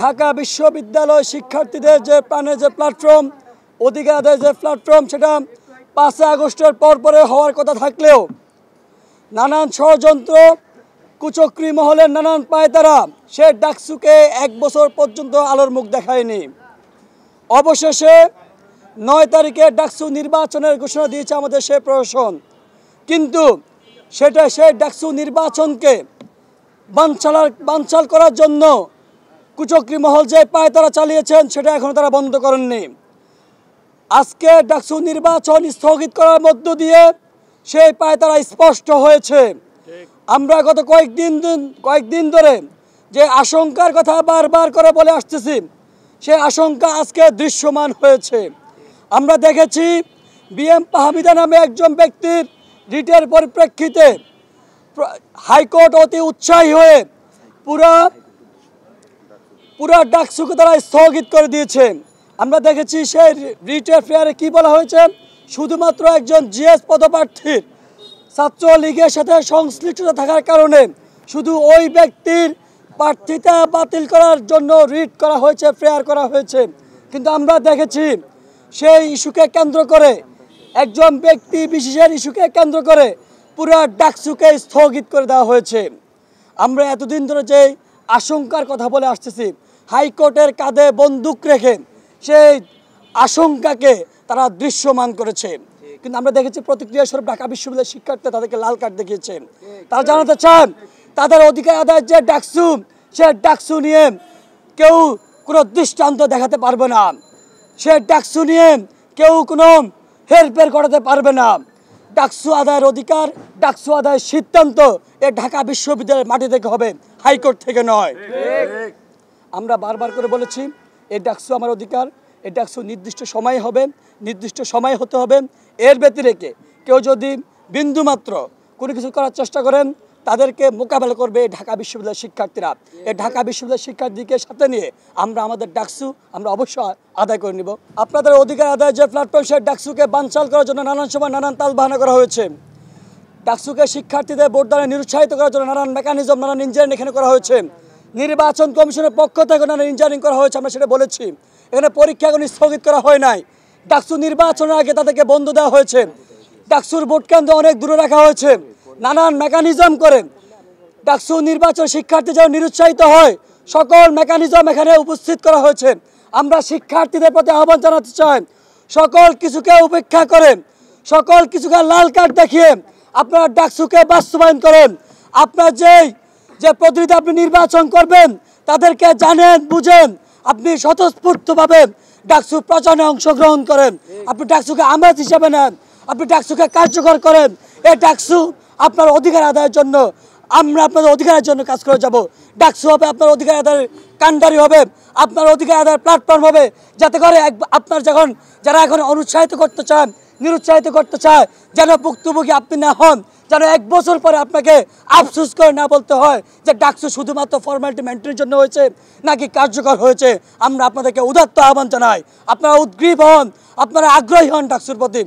ঢাকা বিশ্ববিদ্যালয় শিক্ষার্থীদের যে প্রাণের যে প্ল্যাটফর্ম, অধিকার আদায়ের যে প্ল্যাটফর্ম, সেটা 5 আগস্টের পরে হওয়ার কথা থাকলেও নানান ষড়যন্ত্র, কুচক্রী মহলের নানান পায়তারা সে ডাকসুকে 1 বছর পর্যন্ত আলোর মুখ দেখায়নি। অবশেষে 9 তারিখে ডাকসু নির্বাচনের ঘোষণা দিয়েছে আমাদের সে প্রশাসন, কিন্তু সেই ডাকসু নির্বাচনকে বানচাল করার জন্য কুচক্রী মহল যে পায়তারা চালিয়েছেন সেটা এখনো তারা বন্ধ করেননি। আজকে ডাকসু নির্বাচন স্থগিত করার মধ্য দিয়ে সেই পায়তারা স্পষ্ট হয়েছে। আমরা গত কয়েকদিন ধরে যে আশঙ্কার কথা বারবার করে বলে আসতেছি, সেই আশঙ্কা আজকে দৃশ্যমান হয়েছে। আমরা দেখেছি বিএম ফাহমিদা নামে একজন ব্যক্তির রিটের পরিপ্রেক্ষিতে হাইকোর্ট অতি উৎসাহী হয়ে পুরা ডাকসুকে তারা স্থগিত করে দিয়েছে। আমরা দেখেছি সেই রিটের ফেয়ারে কি বলা হয়েছে, শুধুমাত্র একজন জিএস পদপ্রার্থীর ছাত্রলীগের সাথে সংশ্লিষ্টতা থাকার কারণে শুধু ওই ব্যক্তির প্রার্থিতা বাতিল করার জন্য রিট করা হয়েছে, ফেয়ার করা হয়েছে। কিন্তু আমরা দেখেছি সেই ইস্যুকে কেন্দ্র করে, একজন ব্যক্তি বিশেষের ইস্যুকে কেন্দ্র করে পুরা ডাকসুকে স্থগিত করে দেওয়া হয়েছে। আমরা এতদিন ধরে যে আশঙ্কার কথা বলে আসতেছি, হাইকোর্টের কাঁধে বন্দুক রেখে সেই আশঙ্কাকে তারা দৃশ্যমান করেছে। কিন্তু আমরা দেখেছি প্রতিক্রিয়া স্বরূপ ঢাকা বিশ্ববিদ্যালয়ের শিক্ষার্থীরা তাদেরকে লাল কার্ড দেখিয়েছে। তারা জানাতে চান তাদের অধিকার আদায়ের যে ডাকসু, সে ডাকসু নিয়ে কেউ কোনো দৃষ্টান্ত দেখাতে পারবে না, সে ডাকসু নিয়ে কেউ কোনো হেরফের করাতে পারবে না। ডাকসু আদায়ের অধিকার, ডাকসু আদায়ের সিদ্ধান্ত এ ঢাকা বিশ্ববিদ্যালয়ের মাটি থেকে হবে, হাইকোর্ট থেকে নয়। আমরা বারবার করে বলেছি এই ডাকসু আমার অধিকার, এই ডাকসু নির্দিষ্ট সময় হবে, নির্দিষ্ট সময় হতে হবে। এর ব্যতিরেকে কেউ যদি বিন্দুমাত্র কোনো কিছু করার চেষ্টা করেন তাদেরকে মোকাবেলা করবে এই ঢাকা বিশ্ববিদ্যালয়ের শিক্ষার্থীরা। এই ঢাকা বিশ্ববিদ্যালয়ের শিক্ষার্থীকে সাথে নিয়ে আমরা আমাদের ডাকসু আমরা অবশ্যই আদায় করে নিব। আপনাদের অধিকার আদায়ের যে প্ল্যাটফর্ম, সেই ডাকসুকে বানচাল করার জন্য নানান সময় নানান তালবাহানা করা হয়েছে। ডাকসুকে শিক্ষার্থীদের ভোটদানে নিরুৎসাহিত করার জন্য নানান মেকানিজম, নানান ইঞ্জিনিয়ারিং এখানে করা হয়েছে। নির্বাচন কমিশনের পক্ষ থেকে নানান ইঞ্জিনিয়ারিং করা হয়েছে, আমরা সেটা বলেছি। এখানে পরীক্ষা কোনো স্থগিত করা হয় নাই। ডাকসু নির্বাচনের আগে তাদেরকে বন্ধ দেওয়া হয়েছে, ডাকসুর ভোট কেন্দ্র অনেক দূরে রাখা হয়েছে। নানান মেকানিজম করে ডাকসু নির্বাচন শিক্ষার্থী যেন নিরুৎসাহিত হয়, সকল মেকানিজম এখানে উপস্থিত করা হয়েছে। আমরা শিক্ষার্থীদের প্রতি আহ্বান জানাতে চাই, সকল কিছুকে উপেক্ষা করে, সকল কিছুকে লাল কার্ড দেখিয়ে আপনারা ডাকসুকে বাস্তবায়ন করেন। আপনার যে প্রতিনিধি আপনি নির্বাচন করবেন তাদেরকে জানেন, বুঝেন, আপনি স্বতঃস্ফূর্তভাবে ডাকসু প্রচারণে অংশগ্রহণ করেন, আপনি ডাকসুকে আমানত হিসাবে নেন, আপনি ডাকসুকে কার্যকর করেন। এই ডাকসু আপনার অধিকার আদায়ের জন্য, আমরা আপনাদের অধিকারের জন্য কাজ করে যাব। ডাকসু হবে আপনার অধিকার আদায়ের কাণ্ডারি হবে, আপনার অধিকার আদায়ের প্ল্যাটফর্ম হবে, যাতে করে আপনার যারা এখন অনুৎসাহিত করতে চান, নিরুৎসাহিত করতে চায়, যেন ভুক্তভোগী আপনি না হন, যেন 1 বছর পরে আপনাকে আফসোস করে না বলতে হয় যে ডাকসু শুধুমাত্র ফর্মালিটি মেনটেনের জন্য হয়েছে নাকি কার্যকর হয়েছে। আমরা আপনাদেরকে উদাত্ত আহ্বান জানাই, আপনারা উদ্গ্রীব হন, আপনারা আগ্রহী হন ডাকসুর প্রতি।